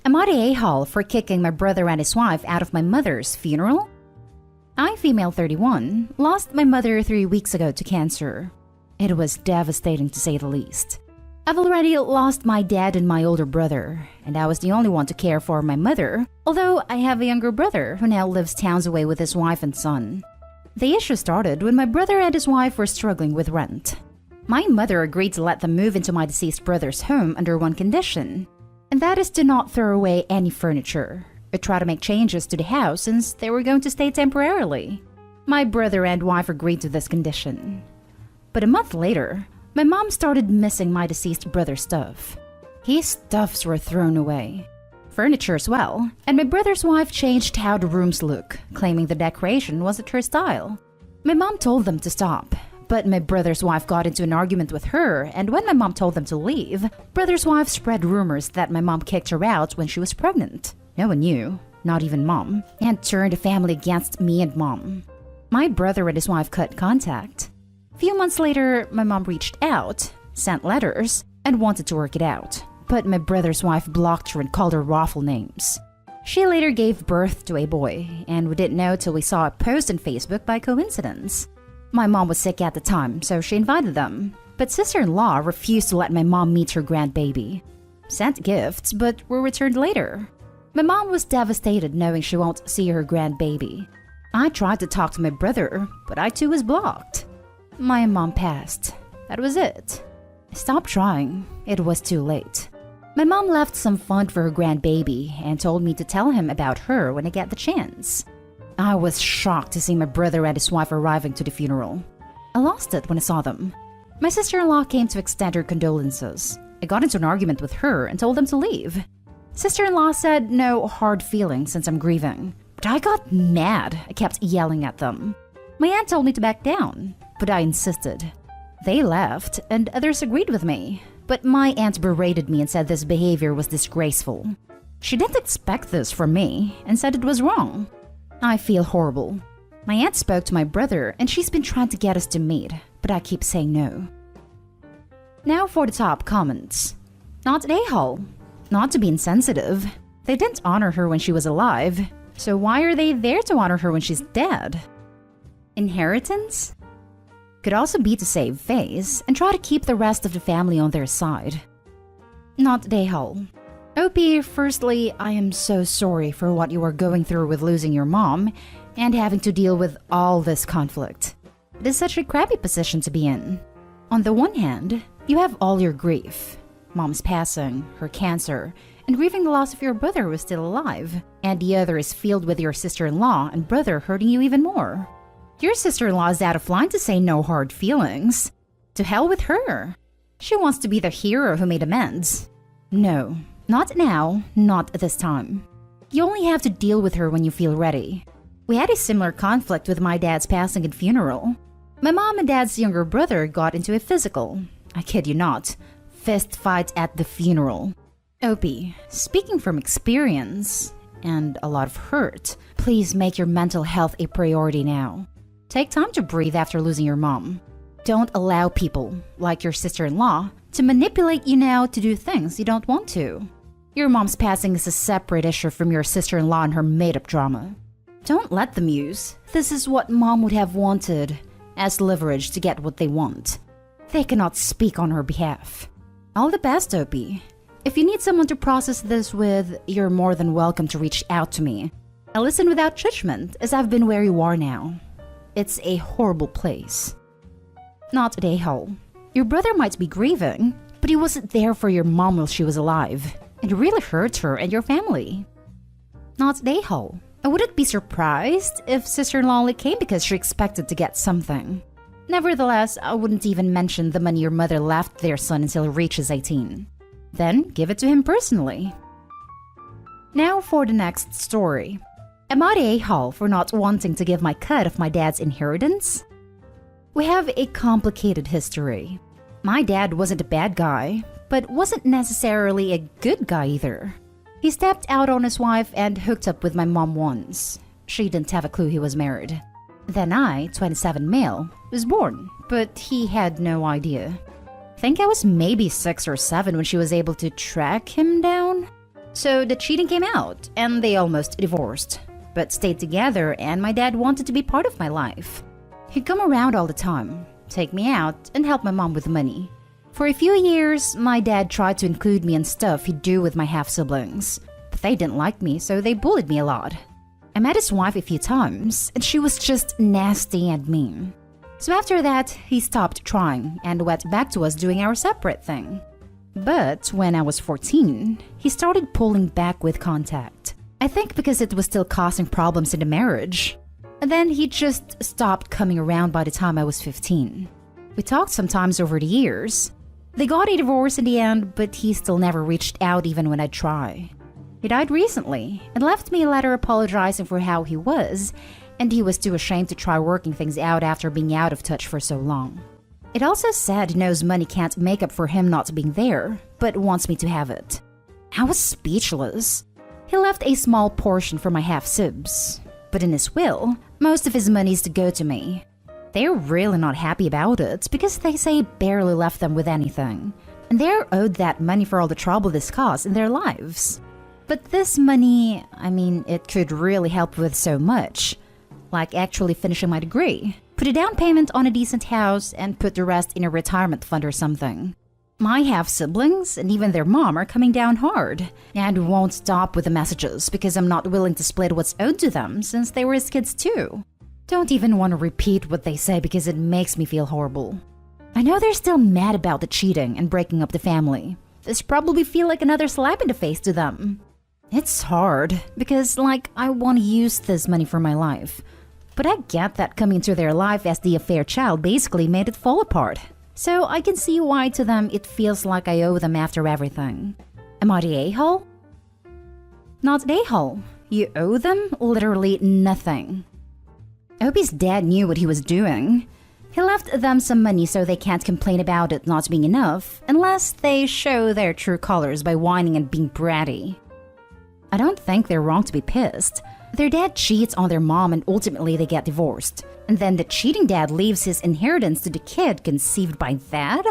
Am I the a-hole for kicking my brother and his wife out of my mother's funeral? I, female 31, lost my mother 3 weeks ago to cancer. It was devastating to say the least. I've already lost my dad and my older brother, and I was the only one to care for my mother, although I have a younger brother who now lives towns away with his wife and son. The issue started when my brother and his wife were struggling with rent. My mother agreed to let them move into my deceased brother's home under one condition, and that is to not throw away any furniture, or try to make changes to the house since they were going to stay temporarily. My brother and wife agreed to this condition. But a month later, my mom started missing my deceased brother's stuff. His stuffs were thrown away. Furniture as well, and my brother's wife changed how the rooms look, claiming the decoration wasn't her style. My mom told them to stop, but my brother's wife got into an argument with her, and when my mom told them to leave, brother's wife spread rumors that my mom kicked her out when she was pregnant. No one knew, not even mom, and turned the family against me and mom. My brother and his wife cut contact. A few months later, my mom reached out, sent letters, and wanted to work it out. But my brother's wife blocked her and called her awful names. She later gave birth to a boy, and we didn't know till we saw a post on Facebook by coincidence. My mom was sick at the time, so she invited them. But sister-in-law refused to let my mom meet her grandbaby. Sent gifts, but were returned later. My mom was devastated knowing she won't see her grandbaby. I tried to talk to my brother, but I too was blocked. My mom passed. That was it. I stopped trying. It was too late. My mom left some fund for her grandbaby and told me to tell him about her when I get the chance. I was shocked to see my brother and his wife arriving to the funeral. I lost it when I saw them. My sister-in-law came to extend her condolences. I got into an argument with her and told them to leave. Sister-in-law said no hard feelings since I'm grieving, but I got mad. I kept yelling at them. My aunt told me to back down, but I insisted. They left, and others agreed with me, but my aunt berated me and said this behavior was disgraceful. She didn't expect this from me and said it was wrong. I feel horrible. My aunt spoke to my brother, and she's been trying to get us to meet, but I keep saying no. Now for the top comments. Not an a-hole. Not to be insensitive. They didn't honor her when she was alive, so why are they there to honor her when she's dead? Inheritance? Could also be to save face and try to keep the rest of the family on their side. Not an a-hole. OP, firstly, I am so sorry for what you are going through with losing your mom and having to deal with all this conflict. It is such a crappy position to be in. On the one hand, you have all your grief. Mom's passing, her cancer, and grieving the loss of your brother who is still alive. And the other is filled with your sister-in-law and brother hurting you even more. Your sister-in-law is out of line to say no hard feelings. To hell with her. She wants to be the hero who made amends. No, not now, not this time. You only have to deal with her when you feel ready. We had a similar conflict with my dad's passing and funeral. My mom and dad's younger brother got into a physical. I kid you not. Fist fight at the funeral. OP, speaking from experience and a lot of hurt, please make your mental health a priority now. Take time to breathe after losing your mom. Don't allow people, like your sister-in-law, to manipulate you now to do things you don't want to. Your mom's passing is a separate issue from your sister-in-law and her made-up drama. Don't let them use "this is what mom would have wanted" as leverage to get what they want. They cannot speak on her behalf. All the best, OP. If you need someone to process this with, you're more than welcome to reach out to me. I listen without judgment, as I've been where you are now. It's a horrible place. Not an a-hole. Your brother might be grieving, but he wasn't there for your mom while she was alive. It really hurts her and your family. Not an a-hole. I wouldn't be surprised if sister-in-law only came because she expected to get something. Nevertheless, I wouldn't even mention the money your mother left their son until he reaches 18. Then give it to him personally. Now for the next story. Am I the a-hole for not wanting to give my cut of my dad's inheritance? We have a complicated history. My dad wasn't a bad guy, but wasn't necessarily a good guy either. He stepped out on his wife and hooked up with my mom once. She didn't have a clue he was married. Then I, 27 male, was born, but he had no idea. I think I was maybe 6 or 7 when she was able to track him down. So the cheating came out, and they almost divorced, but stayed together, and my dad wanted to be part of my life. He'd come around all the time, take me out, and help my mom with money. For a few years, my dad tried to include me in stuff he'd do with my half-siblings, but they didn't like me, so they bullied me a lot. I met his wife a few times, and she was just nasty and mean. So after that, he stopped trying and went back to us doing our separate thing. But when I was 14, he started pulling back with contact. I think because it was still causing problems in the marriage. And then he just stopped coming around by the time I was 15. We talked sometimes over the years. They got a divorce in the end, but he still never reached out even when I'd try. He died recently and left me a letter apologizing for how he was, and he was too ashamed to try working things out after being out of touch for so long. It also said he knows money can't make up for him not being there, but wants me to have it. I was speechless. He left a small portion for my half-sibs, but in his will, most of his money is to go to me. They're really not happy about it because they say he barely left them with anything, and they're owed that money for all the trouble this caused in their lives. But this money, it could really help with so much, like actually finishing my degree, put a down payment on a decent house, and put the rest in a retirement fund or something. My half-siblings and even their mom are coming down hard, and won't stop with the messages because I'm not willing to split what's owed to them since they were his kids too. Don't even want to repeat what they say because it makes me feel horrible. I know they're still mad about the cheating and breaking up the family. This probably feel like another slap in the face to them. It's hard because, I want to use this money for my life. But I get that coming into their life as the affair child basically made it fall apart. So I can see why to them it feels like I owe them after everything. Am I the a-hole? Not the a-hole. You owe them literally nothing. Opie's dad knew what he was doing. He left them some money so they can't complain about it not being enough unless they show their true colors by whining and being bratty. I don't think they're wrong to be pissed. Their dad cheats on their mom and ultimately they get divorced. And then the cheating dad leaves his inheritance to the kid conceived by dad?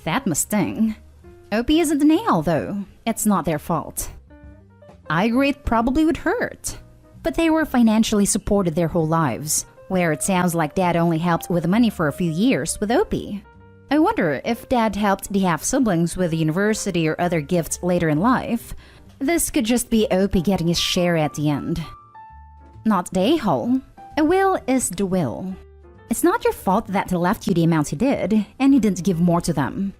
That must sting. Opie isn't an a-hole though. It's not their fault. I agree it probably would hurt. But they were financially supported their whole lives, where it sounds like dad only helped with the money for a few years with Opie. I wonder if dad helped the half-siblings with the university or other gifts later in life. This could just be Opie getting his share at the end. Not the a-hole. A will is the will. It's not your fault that he left you the amount he did, and he didn't give more to them.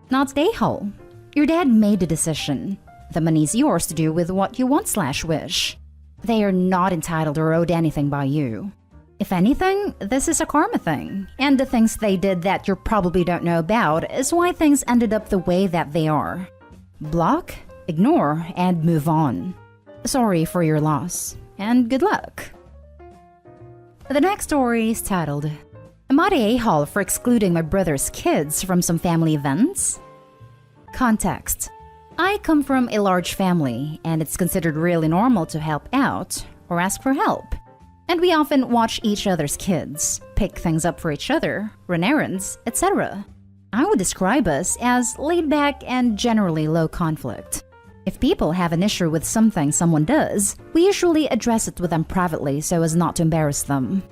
Not the a-hole. Your dad made the decision. The money's yours to do with what you want/wish. They are not entitled or owed anything by you. If anything, this is a karma thing, and the things they did that you probably don't know about is why things ended up the way that they are. Block, ignore, and move on. Sorry for your loss, and good luck. The next story is titled, Am I the a-hole for excluding my brother's kids from some family events? Context. I come from a large family, and it's considered really normal to help out or ask for help. And we often watch each other's kids, pick things up for each other, run errands, etc. I would describe us as laid back and generally low conflict. If people have an issue with something someone does, we usually address it with them privately so as not to embarrass them.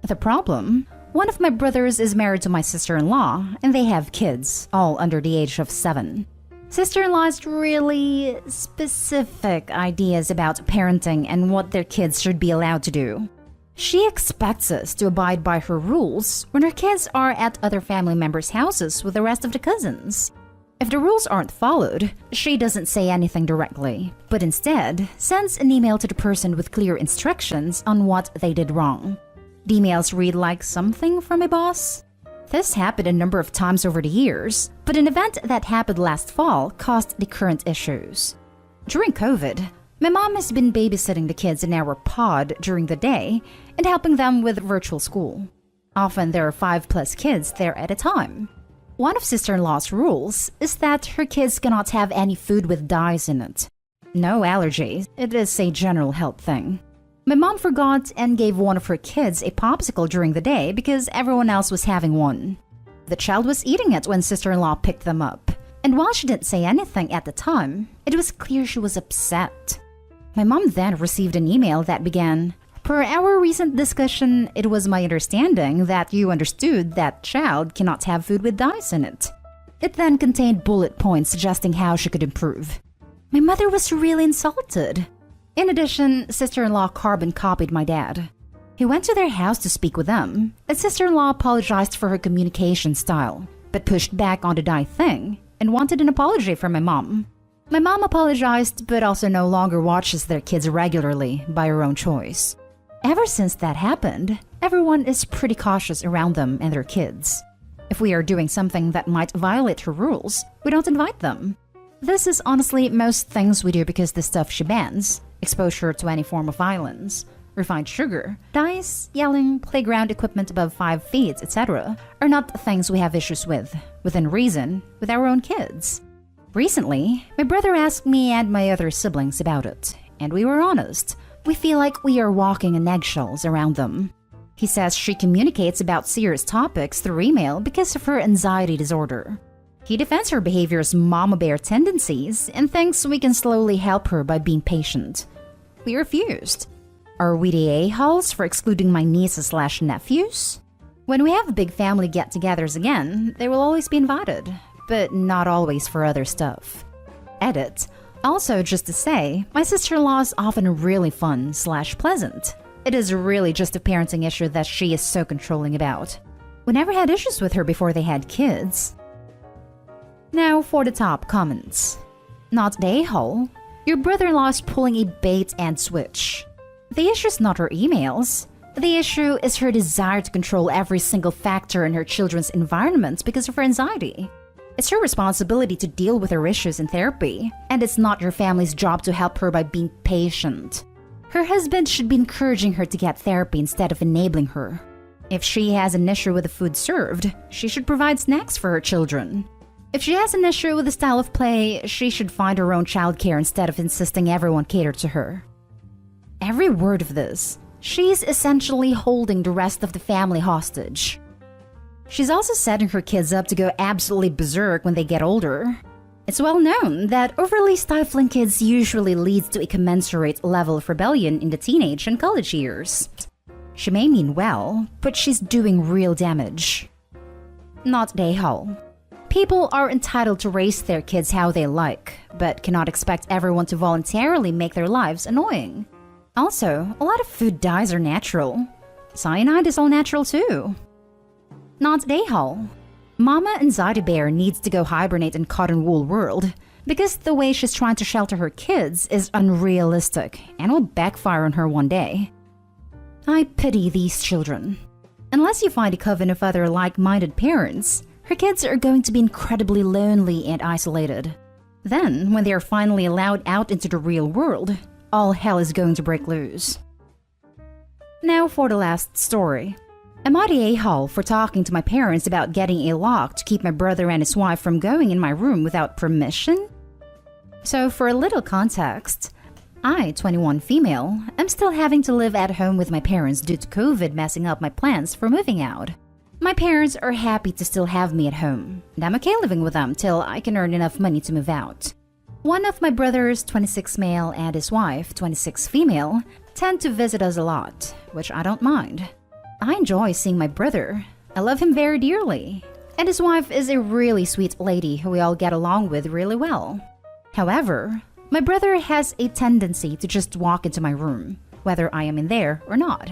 The problem? One of my brothers is married to my sister-in-law, and they have kids, all under the age of 7. Sister-in-law has really specific ideas about parenting and what their kids should be allowed to do. She expects us to abide by her rules when her kids are at other family members' houses with the rest of the cousins. If the rules aren't followed, she doesn't say anything directly, but instead sends an email to the person with clear instructions on what they did wrong. The emails read like something from a boss. This happened a number of times over the years, but an event that happened last fall caused the current issues. During COVID, my mom has been babysitting the kids in our pod during the day and helping them with virtual school. Often there are 5+ kids there at a time. One of sister-in-law's rules is that her kids cannot have any food with dyes in it. No allergies, it is a general health thing. My mom forgot and gave one of her kids a popsicle during the day because everyone else was having one. The child was eating it when sister-in-law picked them up, And while she didn't say anything at the time, it was clear she was upset. My mom then received an email that began, "Per our recent discussion, it was my understanding that you understood that child cannot have food with dyes in it." It then contained bullet points suggesting how she could improve. My mother was really insulted. In addition, sister-in-law carbon copied my dad. He went to their house to speak with them, and sister-in-law apologized for her communication style, but pushed back on the dye thing and wanted an apology from my mom. My mom apologized, but also no longer watches their kids regularly by her own choice. Ever since that happened, everyone is pretty cautious around them and their kids. If we are doing something that might violate her rules, we don't invite them. This is honestly most things we do because the stuff she bans, exposure to any form of violence, refined sugar, dyes, yelling, playground equipment above 5 feet, etc., are not things we have issues with, within reason, with our own kids. Recently, my brother asked me and my other siblings about it, and we were honest. We feel like we are walking on eggshells around them. He says she communicates about serious topics through email because of her anxiety disorder. He defends her behavior's mama bear tendencies and thinks we can slowly help her by being patient. We refused. Are we the a-holes for excluding my nieces/nephews? When we have big family get-togethers again, they will always be invited, but not always for other stuff. Edit. Also, just to say, my sister-in-law is often really fun/pleasant. It is really just a parenting issue that she is so controlling about. We never had issues with her before they had kids. Now for the top comments. Not the a-hole. Your brother-in-law is pulling a bait and switch. The issue is not her emails. The issue is her desire to control every single factor in her children's environment because of her anxiety. It's her responsibility to deal with her issues in therapy, and it's not your family's job to help her by being patient. Her husband should be encouraging her to get therapy instead of enabling her. If she has an issue with the food served, she should provide snacks for her children. If she has an issue with the style of play, she should find her own childcare instead of insisting everyone cater to her. Every word of this, she's essentially holding the rest of the family hostage. She's also setting her kids up to go absolutely berserk when they get older. It's well known that overly stifling kids usually leads to a commensurate level of rebellion in the teenage and college years. She may mean well, but she's doing real damage. Not the a-hole. People are entitled to raise their kids how they like, but cannot expect everyone to voluntarily make their lives annoying. Also, a lot of food dyes are natural. Cyanide is all natural too. Not the a-hole. Mama Anxiety Bear needs to go hibernate in cotton wool world because the way she's trying to shelter her kids is unrealistic and will backfire on her one day. I pity these children. Unless you find a coven of other like-minded parents, her kids are going to be incredibly lonely and isolated. Then, when they are finally allowed out into the real world, all hell is going to break loose. Now for the last story. Am I the a-hole for talking to my parents about getting a lock to keep my brother and his wife from going in my room without permission? So for a little context, I, 21 female, am still having to live at home with my parents due to COVID messing up my plans for moving out. My parents are happy to still have me at home, and I'm okay living with them till I can earn enough money to move out. One of my brothers, 26 male, and his wife, 26 female, tend to visit us a lot, which I don't mind. I enjoy seeing my brother. I love him very dearly. And his wife is a really sweet lady who we all get along with really well. However, my brother has a tendency to just walk into my room, whether I am in there or not.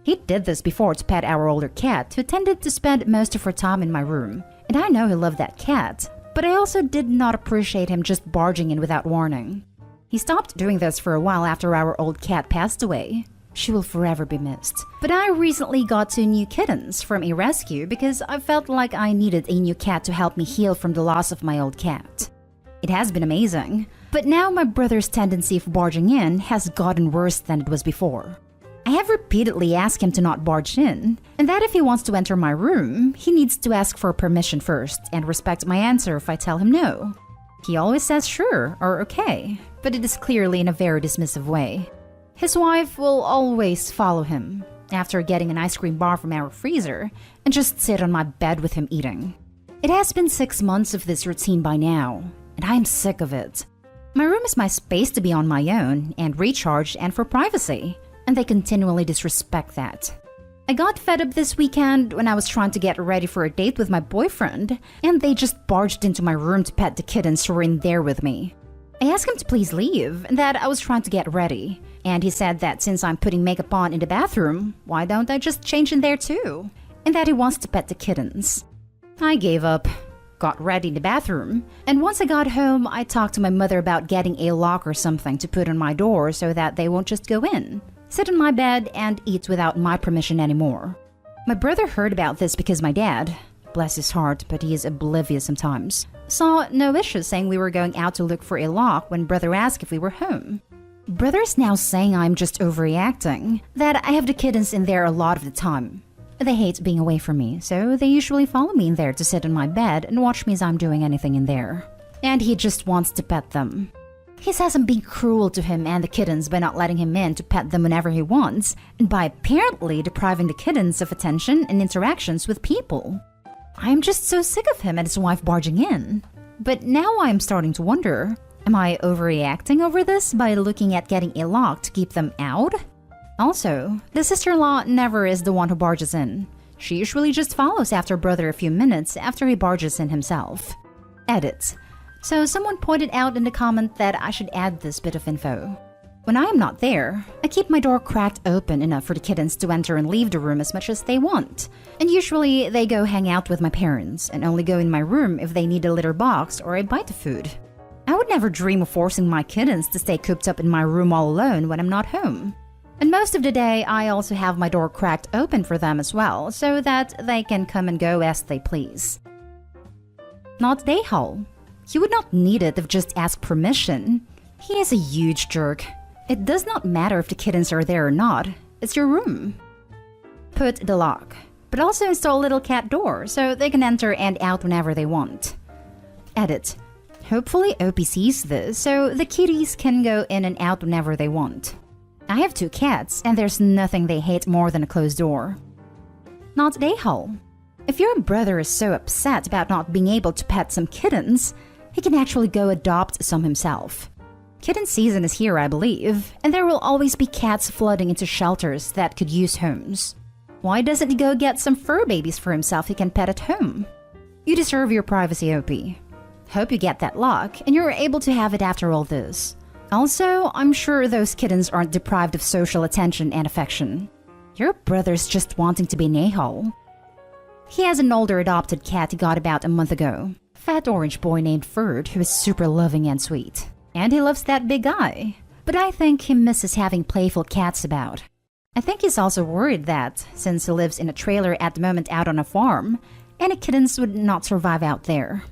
He did this before to pet our older cat, who tended to spend most of her time in my room. And I know he loved that cat, but I also did not appreciate him just barging in without warning. He stopped doing this for a while after our old cat passed away. She will forever be missed. But I recently got 2 new kittens from a rescue because I felt like I needed a new cat to help me heal from the loss of my old cat. It has been amazing, but now my brother's tendency of barging in has gotten worse than it was before. I have repeatedly asked him to not barge in, and that if he wants to enter my room, he needs to ask for permission first and respect my answer if I tell him no. He always says sure or okay, but it is clearly in a very dismissive way. His wife will always follow him after getting an ice cream bar from our freezer and just sit on my bed with him eating. It has been 6 months of this routine by now, and I am sick of it. My room is my space to be on my own and recharge and for privacy, and they continually disrespect that. I got fed up this weekend when I was trying to get ready for a date with my boyfriend, and they just barged into my room to pet the kittens who were in there with me. I asked him to please leave and that I was trying to get ready, and he said that since I'm putting makeup on in the bathroom, why don't I just change in there too? And that he wants to pet the kittens. I gave up, got ready in the bathroom, and once I got home, I talked to my mother about getting a lock or something to put on my door so that they won't just go in, sit on my bed, and eat without my permission anymore. My brother heard about this because my dad, bless his heart, but he is oblivious sometimes, saw no issues saying we were going out to look for a lock when brother asked if we were home. Brother's now saying I'm just overreacting, that I have the kittens in there a lot of the time. They hate being away from me, so they usually follow me in there to sit on my bed and watch me as I'm doing anything in there. And he just wants to pet them. He says I'm being cruel to him and the kittens by not letting him in to pet them whenever he wants, and by apparently depriving the kittens of attention and interactions with people. I am just so sick of him and his wife barging in. But now I am starting to wonder, am I overreacting over this by looking at getting a lock to keep them out? Also, the sister-in-law never is the one who barges in. She usually just follows after brother a few minutes after he barges in himself. Edit. So someone pointed out in the comment that I should add this bit of info. When I am not there, I keep my door cracked open enough for the kittens to enter and leave the room as much as they want. And usually they go hang out with my parents and only go in my room if they need a litter box or a bite of food. I would never dream of forcing my kittens to stay cooped up in my room all alone when I'm not home. And most of the day, I also have my door cracked open for them as well, so that they can come and go as they please. Not Dayhall. He would not need it if just asked permission. He is a huge jerk. It does not matter if the kittens are there or not. It's your room. Put the lock, but also install a little cat door so they can enter and out whenever they want. Edit. Hopefully OP sees this so the kitties can go in and out whenever they want. I have 2 cats, and there's nothing they hate more than a closed door. Not Dayhall. If your brother is so upset about not being able to pet some kittens, he can actually go adopt some himself. Kitten season is here, I believe, and there will always be cats flooding into shelters that could use homes. Why doesn't he go get some fur babies for himself he can pet at home? You deserve your privacy, OP. Hope you get that lock, and you're able to have it after all this. Also, I'm sure those kittens aren't deprived of social attention and affection. Your brother's just wanting to be an a-hole. He has an older adopted cat he got about a month ago. Fat orange boy named Ferd who is super loving and sweet. And he loves that big guy. But I think he misses having playful cats about. I think he's also worried that, since he lives in a trailer at the moment out on a farm, any kittens would not survive out there.